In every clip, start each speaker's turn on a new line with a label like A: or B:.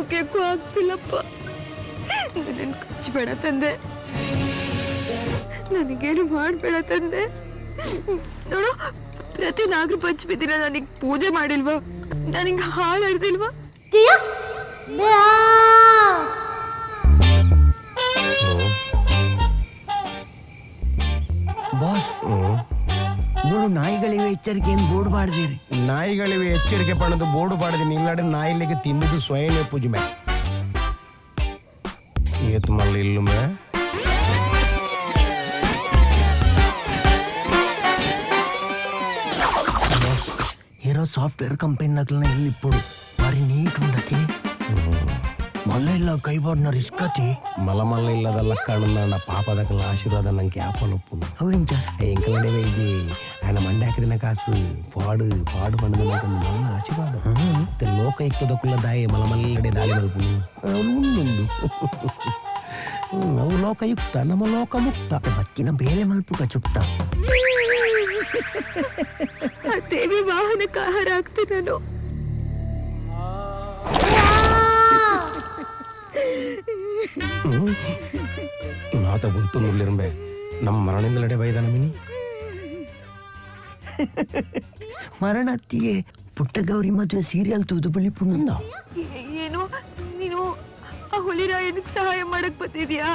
A: ನಂಬೋಕೆ ಆಗ್ತಿಲ್ಲಪ್ಪ. ನನ್ನ ಕಚ್ಚಬೇಡ ತಂದೆ, ನನಗೇನು ಮಾಡಬೇಡ ತಂದೆ. ನೋಡು, ಪ್ರತಿ ನಾಗರ ಪಂಚಮಿ ದಿನ ನನಗೆ ಪೂಜೆ ಮಾಡಿಲ್ವಾ, ನನಗೆ ಹಾಳು ಹಿಡ್ದಿಲ್ವಾ?
B: ಬಾಸ್ ನೋಡು, ನಾಯಿಗಳಿವೆ ಎಚ್ಚರಿಕೆ ಏನು ಬೋರ್ಡ್ ಬಾಡ್ದಿರಿ.
C: ನಾಯಿಗಳಿವೆ ಎಚ್ಚರಿಕೆ ಪಡೆದು ಬೋರ್ಡು ಪಾಡಿದೀನಿ. ಇಲ್ಲಾಡೆ ನಾಯಿಲಿಗೆ ತಿಂದಿದ್ದು ಸ್ವಯಂ ಪೂಜೆ ಮೇ ಏತ್ ಮಲ್ಲ ಇಲ್ಲು ಮೇ
B: హీరో సాఫ్ట్వేర్ కంపెనీ నగలన ఇల్లు ఇప్పుడు మరి నీట్ ఉండకి మళ్ళీ ಇಲ್ಲ ಕೈಬಾರ್ಡ್ನ ರಿಸ್ಕ್ ಅತಿ
C: ಮಲ್ಲ ಇಲ್ಲದಲ್ಲ ಕಾಣುಂದ ಪಾಪದಕ್ಕಲ್ಲ ಆಶೀರ್ವಾದ ನಂಗೆ ಆಪನೊಪ್ಪು
B: ಅವೇಂಚ
C: ಎಂಕ ನಡೆವೆ ಇದೆ ఆయన మండి ಹಾಕಿದಿನ ಕಾಸು ಪಾಡು ಪಂಡದ ನಾಕೊಂದು ಮಲ್ಲ ಆಶೀರ್ವಾದ ಲೋಕ ಇಕ್ಕದಕ್ಕುಲ್ಲ ದಾಯಿ ಮಲ್ಲಡೆ ದಾಳಿ ಮಲ್ಪುನು ಮುಂದೊಂದು ಅವು ಲೋಕಯುಕ್ತ ನಮ್ಮ ಲೋಕ ಮುಕ್ತ
B: ಬಕ್ಕಿನ ಬೇಲೆ ಮಲ್ಪುಕ ಚುಕ್ತ
A: ಆ ದೇವಿ ವಾಹನಕ್ಕೆ ಆಹಾರ ಆಗ್ತೀನಿ ನಾನು.
C: ನಾತ ಬುಲ್ತು ನುಳ್ಳಿರಂಬೆ ನಮ್ಮ ಮರಣಿಂದಲಡೆ ಬೈದಾನ ಮಿನಿ
B: ಮರಣತ್ತಿಗೆ ಪುಟ್ಟ ಗೌರಿ ಮದುವೆ ಸೀರಿಯಲ್ ತೂದು ಬಳಿ ಪುಣ್ಣ
A: ಏನು ನೀನು ಆ ಹುಲಿರಾಯನಿಗೆ ಸಹಾಯ ಮಾಡಕ್ ಬಂದಿದ್ಯಾ?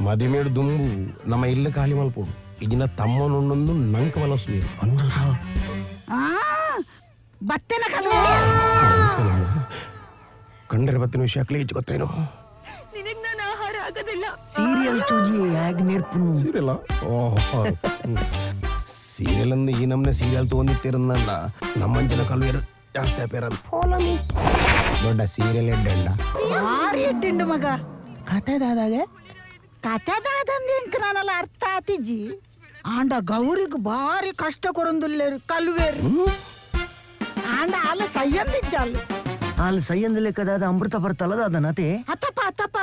C: ಮದಿಮೇಡು ದುಂಬು ನಮ್ಮ ಇಲ್ಲ ಖಾಲಿ ಮಲ್ಪೋಡು ಈಗಿನ ತಮ್ಮನೊಂದೊಂದು ನಂಕ ಮಲಸು ನೀರು
B: ಅಂದರ
D: ಬತ್ತೇನ
C: ಕಂಡರೆ ಬತ್ತಿನ ವಿಷಯ ಕ್ಲೇಜ್ ಗೊತ್ತೇನು
A: ನಿನಗ್ ನಾನು ಆಹಾರ ಆಗೋದಿಲ್ಲ.
B: ಸೀರಿಯಲ್ ತೂದಿ ಹೇಗೆ ನೇರ್ಪುನು
C: ಸೀರಿಯಲ್ ಸೀರಿಯಲ್ ಅಂದು ಈ ನಮ್ನೆ ಸೀರಿಯಲ್ ತಗೊಂಡಿತ್ತಿರಂದ ನಮ್ಮಂಜನ ಕಲ್ವೇರು ಜಾಸ್ತಿ ಆಪೇರಂತ ದೊಡ್ಡ ಸೀರಿಯಲ್ ಎಡ್ಡೆಂಡ
D: ಭಾರಿ ಎಡ್ಡೆಂಡು ಮಗ.
B: ಕತೆದಾದಾಗೆ
D: ಕತೆದಾದಂದು ಎಂಕ ನಾನಲ್ಲ ಅರ್ಥ ಆತಿಜಿ. ಆಂಡ ಗೌರಿಗೆ ಭಾರಿ ಕಷ್ಟ ಕೊರಂದುಲ್ಲೇರು ಕಲ್ವೇರು ಆಂಡ ಆಲ ಸಯ್ಯಂದಿಜ್ಜಲ್ಲ
B: ಅಲ್ಲಿ ಸೈಯಂದ ಲೆಕ್ಕದಾದ ಅಮೃತ ಬರ್ತಲ್ಲದ ಅದನತೆ
D: ಅತ್ತಪ್ಪ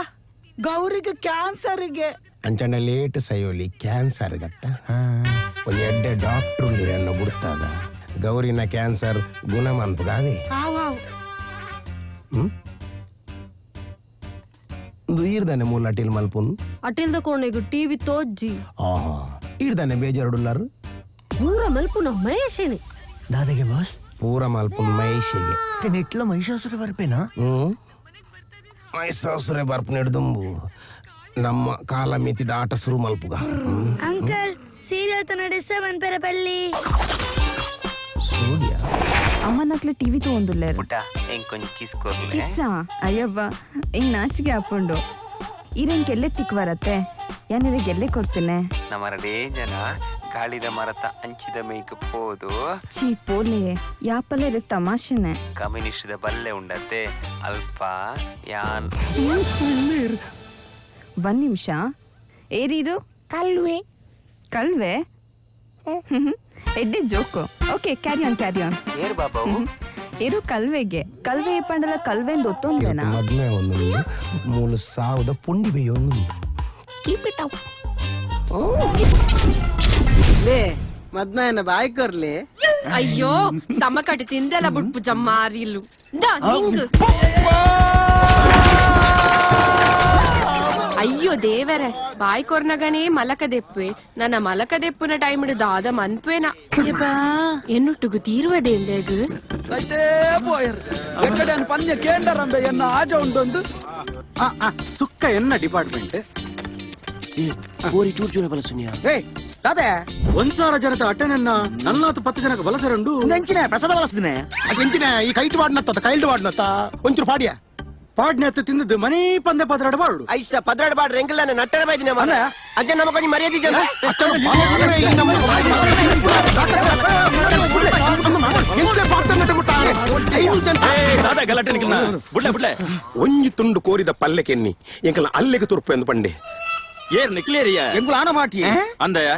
D: ಗೌರಿಗೆ ಕ್ಯಾನ್ಸರ್ಗೆ
C: ಅಂಚಂಡ ಲೇಟ್ ಸಯೋಲಿ ಕ್ಯಾನ್ಸರ್ ಗತ್ತ ಒಂದು ಎಡ್ಡೆ ಡಾಕ್ಟ್ರು ನೀರನ್ನು ಬಿಡ್ತದ ಗೌರಿನ ಕ್ಯಾನ್ಸರ್ ಗುಣ ಮನ್ಪುಗಾವೆ ಈರ್ದಾನೆ ಮೂಲ ಅಟಿಲ್ ಮಲ್ಪುನ್
A: ಅಟಿಲ್ದ ಕೋಣೆಗು ಟಿವಿ ತೋಜ್ಜಿ
C: ಈರ್ದಾನೆ ಬೇಜಾರುಡುಲ್ಲಾರು
A: ಪೂರ ಮಲ್ಪುನ ಮಹೇಶೇನೆ
B: ದಾದಾಗೆ ಬಾಸ್
C: ಪೂರ ಮಲ್ಪುನ್ ಮಹೇಶಿಗೆ
B: ನೆಟ್ಲ ಮಹಿಷಾಸುರ ಬರ್ಪೇನಾ
C: ಮೈಸಾಸುರೆ ಬರ್ಪು ನೆಡ್ದುಂಬು ನಮ್ಮ ಕಾಲ ಮಿತಿದ ಆಟ ಶುರು ಮಲ್ಪುಗ
E: ಅಂಕಲ್ ಸೀರಿಯಲ್ ತನ ಡಿಸ್ಟರ್ಬ್ ಅನ್ಪೇರೆ ಪಲ್ಲಿ
C: ಸೂರ್ಯ
F: అమ్మనట్లు టీవీ తో ఉందులేరు
G: పుట్ట ఇంకొంచెం కిస్కోర్లే
F: ಕಿಸ್ಸಾ ಅಯ್ಯವ್ವ ಹಿಂಗ್ ನಾಚಿಗೆ ಹಾಕೊಂಡು ಇರೆಂಗೆಲ್ಲೆ ತಿಕ್ವರತ್ತೆ ಯಾನಿರೆ ಗೆಲ್ಲೆ ಕೊಡ್ತೇನೆ
G: ನಮ್ಮರ ಡೇಂಜನ ಕಾಳಿದ ಮರತ ಅಂಚಿದ ಮೇಯ್ಕ ಪೋದು
F: ಚೀ ಪೋಲೆ ಯಾಪಲೆ ತಮಾಷೆನೆ
G: ಕಮ್ಯುನಿಸ್ಟ್ದ ಬಲ್ಲೆ ಉಂಡತೆ ಅಲ್ಪ ಯಾನ್
F: ಒಂದ್ ನಿಮಿಷ ಏರಿರು ಕಲ್ವೆ ಎಡ್ಡೆ ಜೋಕು ಓಕೆ ಕ್ಯಾರಿ ಆನ್
G: ಏರ್ ಬಾಬಾವು
F: ಇರು ಕಲ್ವೆಗೆ ಕಲ್ವೆ ಪಂಡಲ ಕಲ್ವೆ ಅಂತ ಒತ್ತೊಂದೇನಾ
C: ಮದ್ಮೆ ಒಂದೊಂದು 3,000 ಪುಂಡಿ ಬೇಯ ಒಂದೊಂದು ಕೀಪ್ ಇಟ್ ಅಪ್
H: ಲೇ ಮದ್ಮಯನ ಬಾಯ್ ಕೊರ್ಲಿ
A: ಅಯ್ಯೋ ಸಮಕಟಿ ತಿಂದೆಲ್ಲ ಬಿಟ್ಪು ಜಮ್ಮಾರಿಲು ನಿಂಗ್ ಅಯ್ಯೋ ದೇವರೇ ಬಾಯ್ ಕೊರ್ನಗನೇ ಮಲಕದೆಪ್ಪೆ ನನ್ನ ಮಲಕದೆಪ್ಪುನ ಟೈಮ್ ದಾದ ಮನ್ಪೇನ ಎನ್ನುಟ್ಟುಗು ತೀರುವದೇ ಬೇಗ
H: ಸೈತೇ పోయర్ ఎక్కడ పన్య కేండరంబే ఎన్న ఆజ ఉండొందు
I: ಸುಕ್ಕ ಎನ್ನ ಡಿಪಾರ್ಟ್ಮೆಂಟ್
H: ಕೋರಿ ಟೂರ್ಜುನ ಬಲಸುನಿಯಾ ಏ ದಾದೆ
I: 1,000 ಜನತ ಅಟೆನನ್ನ 40 ಜನಕ್ಕೆ ಬಲಸರಂಡು
H: ನೆಂಚಿನ ಪ್ರಸಾದ ಬಲಸ್ದಿನೆ
C: ಅದೆಂಚಿನ ಈ ಕೈಟ್ ವಾಡ್ನತ್ತ ಕೈಲ್ಡ್ ವಾಡ್ನತ್ತ ಒಂಚೂರು ಪಾಡಿಯ
I: ಪಾಡ್ನೆ ಹತ್ತ ತಿಂದದ್ದು ಮನೆ ಪಂದೆ ಪದ್ರಾಡ ಬಾಡು
H: ಐಸ ಪದ್ರಾಡ ಬಾಡ್ರ ಎಂಗಿಲ್ಲ ನಾನು ನಟ್ಟರ ಬೈದಿನ ಮನ ಅಜ್ಜ ನಮಗ ಕೊಂಚ ಮರ್ಯಾದೆ ಜನ
C: ಒಂಜಿ ತುಂಡು ಕೋರಿದ ಪಲ್ಲೆಕೆನ್ನಿ ಎಂಕಲ ಅಲ್ಲೆಗೆ ತುರ್ಪು ಎಂದು ಪಂಡೆ
I: ಏರ್ ನಿಕ್ಲೇರಿಯ
H: ಎಂಗುಲ ಆನ ಮಾಟಿ
I: ಅಂದಯ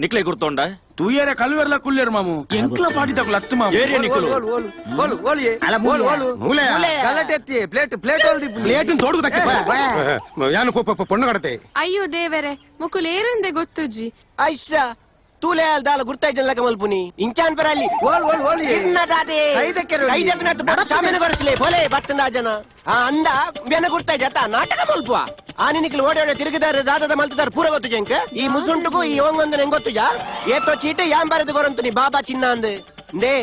I: ನಿಕ್ಲೆ ಗುರ್ತೊಂಡ
H: ತೂಯೇರೆ ಕಲ್ವೆರ್ಲ ಕುಲ್ಲೇರು ಮಾಮು ಎಂಕ್ಲ ಪಾಟಿ ತಕುಲ ಅತ್ತು ಮಾಮು
I: ಏರಿಯ ನಿಕ್ಲು
H: ಓಲು ಓಲು ಅಲ ಓಲು ಓಲು
C: ಮೂಲೆ
H: ಗಲಟೆತ್ತಿ ಪ್ಲೇಟ್ ಹೊಲ್ದಿ
C: ಪ್ಲೇಟ್ ದೊಡ್ಡದು ತಕ್ಕೆ ಯಾನು ಪೊಣ್ಣು ಕಡತೆ
A: ಅಯ್ಯೋ ದೇವರೇ ಮುಕುಲ್ ಏರಂದೆ ಗೊತ್ತುಜ್ಜಿ
H: ಐಸ
B: ತೂಲೆ ದಾಲ ಗುರ್ತಾಯ್ಜನ್ಲಕ ಮಲ್ಪುನಿ ಇಂಚಾನ್ ಪರಲ್ಲಿ ಕೈ ಜಪ್ಪಿನತ್ತು ಶಾಮಿನ ಕೊಡಿಸ್ಲಿ ಬೋಲೆ ಬತ್ತನ ಜನ ಅಂದ ಬೆನ ಗುರ್ತಾಯ್ಜ ಅತ್ತ ನಾಟಕ ಮಲ್ಪುವ ಆ ನಿನಿಕ್ಲು ಓಡಿ ಓಡಿ ತಿರುಗಿದಾರೆ ದಾದದ ಮಲ್ತಿದಾರೆ ಪೂರ ಗೊತ್ತು ಜಂಕ್ ಈ ಮುಸುಂಟುಗೂ ಈ ಓಂಗೊಂದು ಹೆಂಗ್ ಗೊತ್ತು ಜಾ ಏತೋ ಚೀಟೆ ಯಾಂ ಬರೆದು ಕೊರಂತು ನೀ ಬಾಬಾ ಚಿನ್ನ ಅಂದ್ ದೇ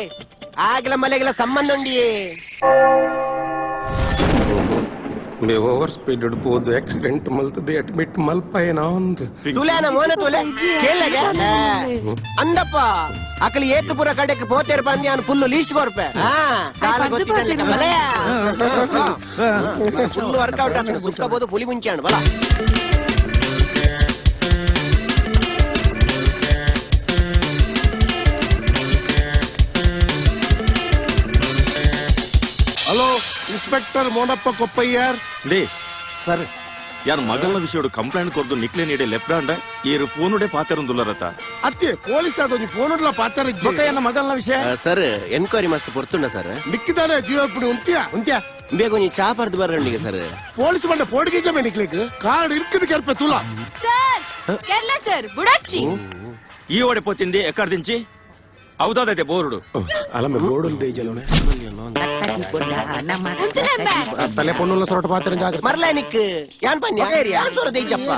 B: ಆಗ್ಲ ಮಲೆಗೆಲ್ಲ ಸಂಬಂಧ ಉಂಡಿಯೇ
C: ಓವರ್ ಸ್ಪೀಡ್ ಹಿಡ್ಬೋದು ಆಕ್ಸಿಡೆಂಟ್ ಮಲ್ತದೆ ಅಡ್ಮಿಟ್ ಮಲ್ಪಾಯನ ಒಂದು
B: ತುಲೆನ ಮೋನ ತುಲೆ ಕೇಳಗೆ ಅಂದಪ್ಪ ಅಕಲಿ ಏತು ಪುರ ಕಡೆಗೆ ಪೋತೇರ್ ಬಂದಿ ಅವನು ಫುಲ್ ಲೀಸ್ಟ್ ಕೊರ್ಪೆ ಕಾಲ ಗೊತ್ತಿದ್ದಲ್ಲ ಮಲೆಯ ಫುಲ್ ವರ್ಕೌಟ್ ಆಗ್ತದೆ ಸುಕ್ಕಬಹುದು ಪುಲಿ ಮುಂಚೆ ಬಲ
C: ಹಲೋ ಇನ್ಸ್ಪೆಕ್ಟರ್ ಮೋನಪ್ಪ ಕೊಪ್ಪಯ್ಯರ್
I: ಲೇ ಸರ್ ಯಾರು ಮಗನ ವಿಷಯ ಕಂಪ್ಲೇಂಟ್ ಕೊರ್ದು ನಿಕ್ಲೆ ನೀಡೆ ಲೆಫ್ಟ್ ಹ್ಯಾಂಡ್ ಈರು ಫೋನುಡೆ ಪಾತೆರೊಂದುಲ್ಲರತ
C: ಅತ್ತೆ ಪೊಲೀಸ್ ಅದೊಂದು ಫೋನ್ ಪಾತ್ರ
I: ಏನ ಮಗನ ವಿಷಯ
B: ಸರ್ ಎನ್ಕ್ವೈರಿ ಮಸ್ತ್ ಪೊರ್ತುಂಡ ಸರ್
C: ನಿಕ್ಕಿದಾನೆ ಜೀವಪುಡಿ ಉಂತ್ಯಾ
B: ಬೇಗ ನೀ ಚಾ ಪರ್ದು ಬರೋಣಿಗೆ ಸರ್
C: ಪೊಲೀಸ್ ಬಂಡ ಪೋಡಿಗೆ ಜಮೆ ನಿಕ್ಲಿಕ್ಕೆ ಕಾರ್ಡ್ ಇರ್ಕದ ಕೆರ್ಪೆ ತುಲ
A: ಸರ್ ಕೆರ್ಲ ಸರ್ ಬುಡಚ್ಚಿ
I: ಈ ಓಡೆ ಪೋತಿಂದಿ ಎಕ್ಕಡ್ದಿಂಚಿ ಹೌದಾದೈತೆ ಬೋರ್ಡು
C: ಅಲಮೆ ಬೋರ್ಡಲ್ ದೇಜಲೋನೆ
A: ఉంచులేంబే
C: ತಲೆ ಪೊಣ್ಣುಲ್ಲ ಸೊರಟ ಪಾತ್ರ ಜಾಗ
B: ಮರ್ಲ ನಿಕ್ ಯಾನ್ ಪನ್ಯ ಯಾನ್ ಸೊರ ದೇಜಪ್ಪ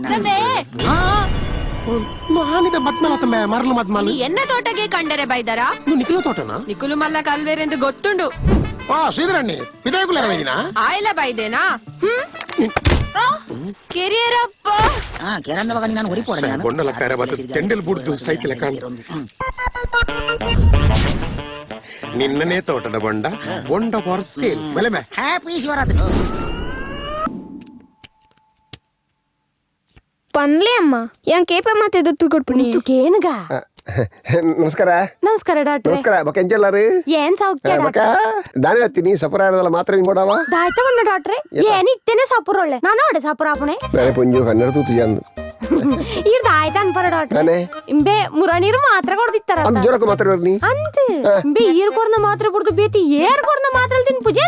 A: ನಮ್ಮೆ
C: ಹಾನಿದ ಮದ್ಮಲ ತಂಬೆ ಮರಲು ಮದ್ಮಲ
A: ನೀ ಎನ್ನ ತೋಟಗೆ ಕಂಡರೆ ಬೈದರಾ
C: ನಿಖಿಲ ತೋಟನಾ
A: ನಿಕುಲು ಮಲ್ಲ ಕಲ್ವೇರೆಂದು ಗೊತ್ತುಂಡು
C: ಶ್ರೀಧರಣ್ಣಿ ವಿಜಯಕುಲರ ವೈದಿನ
A: ಆಯ್ಲ ಬೈದೇನಾ ಕೆರಿಯರಪ್ಪ
C: ಬೊಂಡಲ ಕರೆ ಬರ್ತದೆ ಚೆಂಡಲ್ ಬುಡ್ದು ಸೈಕಲ್ ಕಾಣ ನಿನ್ನನೇ ತೋಟದ ಬೊಂಡ ಬೊಂಡ ಫಾರ್ ಸೇಲ್ ಬೆಲೆ ಬೇ
D: ಹ್ಯಾಪಿ ಶಿವರಾತ್ರಿ
E: ಪನ್ಲೆ ಅಮ್ಮ ಯಾಂಕೇಪ ಮತ್ತೆ ದತ್ತು ಕೊಡ್ಪುನಿ
A: ಕೇನಗ
C: ನಮಸ್ಕಾರ
A: ನಮಸ್ಕಾರ ಡಾಕ್ಟ್ರೆ
C: ನಮಸ್ಕಾರ ಬಕ ಎಂಜಲ್ಲಾರು
A: ಏನ್ ಸೌಖ್ಯ
C: ಬಕ ದಾನಿ ಹತ್ತೀನಿ ಸಪರಾರದಲ್ಲ ಮಾತ್ರ ಕೊಡವ
A: ದಾಯ್ತವಣ್ಣ ಡಾಕ್ಟ್ರೆ ಏನ್ ಇತ್ತೇನೆ ಸಪುರೊಳ್ಳೆ ನಾನು ನೋಡೆ ಸಪುರ ಆಪಣೆ
C: ಬೇರೆ ಪುಂಜು 12 ತೂತು ಜಂದು
A: ಇರ್ದ ಆಯ್ತ ಅನ್ಪರ ಡಾಕ್ಟ್ರೆ
C: ನಾನೇ
A: ಇಂಬೆ ಮುರನೀರು ಮಾತ್ರ ಕೊಡ್ದಿತ್ತಾರ
C: ಅಂದ್ ಜೋರಕ್ಕೆ ಮಾತ್ರ ನೀ
A: ಅಂತ ಇಂಬೆ ಈರ್ ಕೊಡ್ನ ಮಾತ್ರ ಕೊಡ್ದು ಬೇತಿ ಏರ್ ಕೊಡ್ನ ಮಾತ್ರ ತಿನ್ ಪೂಜೆ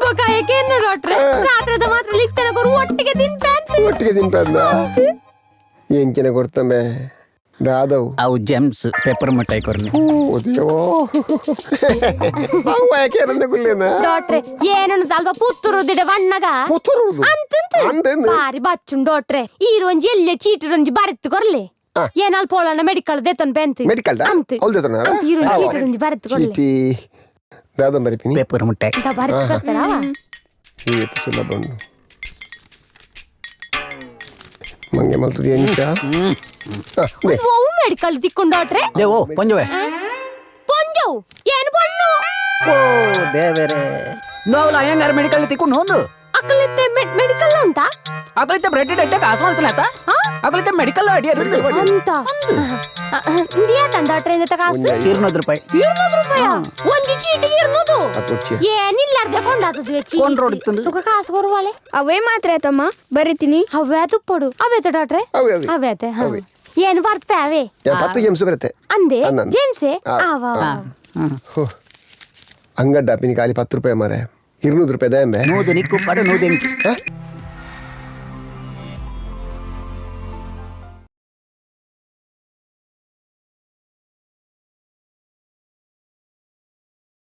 A: ಬೊಕ ಏಕೇನು ಡಾಕ್ಟ್ರೆ ರಾತ್ರದ ಮಾತ್ರ ಲಿಕ್ತನ ಕೊರು ಒಟ್ಟಿಗೆ ತಿನ್ಪೆ
C: ಒಟ್ಟಿಗೆ ತಿಂಪಂದ ಎಂಚಿನ ಕೊಡ್ತಂಬೆ ದಾದವು
B: ಅವು ಜೆಮ್ಸ್ ಪೆಪ್ಪರ್ ಮಿಠಾಯಿ ಕೊರ್ನಿ
C: ಓದಿಯವೋ ಅವ ಯಾಕೆ ಗುಲ್ಲೇನ
A: ಡಾಕ್ಟ್ರೆ ಏನನ್ನು ತಲ್ವ ಪುತ್ತೂರು ದಿಡ ವಣ್ಣಗ
C: ಪುತ್ತೂರುದು
A: ಅಂತಂತ ಬಾರಿ ಬಚ್ಚುಂ ಡಾಕ್ಟ್ರೆ ಈ ರೋಂಜಿ ಎಲ್ಲೆ ಚೀಟಿ ರೋಂಜಿ ಬರೆತ್ತು ಕೊರ್ಲೆ ಏನಾಲ್ ಪೋಳನ ಮೆಡಿಕಲ್ ದೇತನ್ ಬೆಂತ
C: ಮೆಡಿಕಲ್
A: ಅಂತ
C: ಹೌದು ತನ
A: ಈ ರೋಂಜಿ ಚೀಟಿ ರೋಂಜಿ ಬರೆತ್ತು ಕೊರ್ಲೆ
C: ಚೀಟಿ ದಾದ ಮರಿಪಿನಿ
B: ಪೆಪ್ಪರ್ ಮಿಠಾಯಿ
A: ಅಂತ ಬರೆತ್ತು ಕೊಡ್ತಾರವ
C: ಏತು ಸುಲಭ ಉಂಡು ಮಂಗೆ ಮಲ್ತದಿ ಎಂಚ
A: ಓ ಮೆಡಿಕಲ್ ತಿಕ್ಕೊಂಡು ಡಾಕ್ಟ್ರೆ
B: ದೇವೋ ಪಂಜುವೆ
A: ಪೊಂಜವು ಏನು ಪೊಣ್ಣು
B: ಓ ದೇವರೇ ನೋವಲ ಅಯ್ಯಂಗಾರ ಮೆಡಿಕಲ್ ತಿಕ್ಕೊಂಡು ಹೋಂದು
A: ಅಕ್ಕಲಿತ್ತೆ ಮೆಡಿಕಲ್ ಉಂಟಾ
B: ಅಕಲಿತ ಬ್ರೆಡ್ ಡಟ್ಟೆ ಕಾಸು ಮಾಡ್ತಾನತ ಅಕಲಿತ ಮೆಡಿಕಲ್ ಅಡಿಯ
A: ಅಂತ ಇಂದಿಯಾ ಡಾಕ್ಟ್ರೆ ಎಂತ ಕಾಸು
B: 200 ರೂಪಾಯಿ
A: 200 ರೂಪಾಯ ಒಂದು ಚೀಟಿಗೆ 200
C: ಅತುರ್ಚಿ
A: ಏನಿಲ್ಲಾರ್ದೆ ಕೊಂಡಾತದು ಚೀಟಿ
B: ಕೊಂಡ್ರೋಡ್ ಇತ್ತಂದು
A: ತುಕ ಕಾಸು ಕೊರುವಾಳೆ
E: ಅವೇ ಮಾತ್ರ ಆಯ್ತಮ್ಮ ಬರೀತೀನಿ
A: ಅವೇ ತುಪ್ಪಡು ಅವೇ ಡಾಕ್ಟ್ರೆ
C: ಅವೇ
A: ಅವೇ ಏನು ಬರ್ಪೆ ಅವೇ
C: 10 ಜೆಮ್ಸ್ ಬರುತ್ತೆ
A: ಅಂದೆ
C: ಅಂದಂದು.
A: ಜೇಮ್ಸೆ ಆವ
C: ಅಂಗಡ್ಡ ಪಿನಿ ಖಾಲಿ 10 ರೂಪಾಯಿ ಮಾರೆ 200 ರೂಪಾಯಿ ದಾಯಂಬೆ
B: ನೂದು ನಿಕ್ಕು ಪಡ ನೂದೆಂಕಿ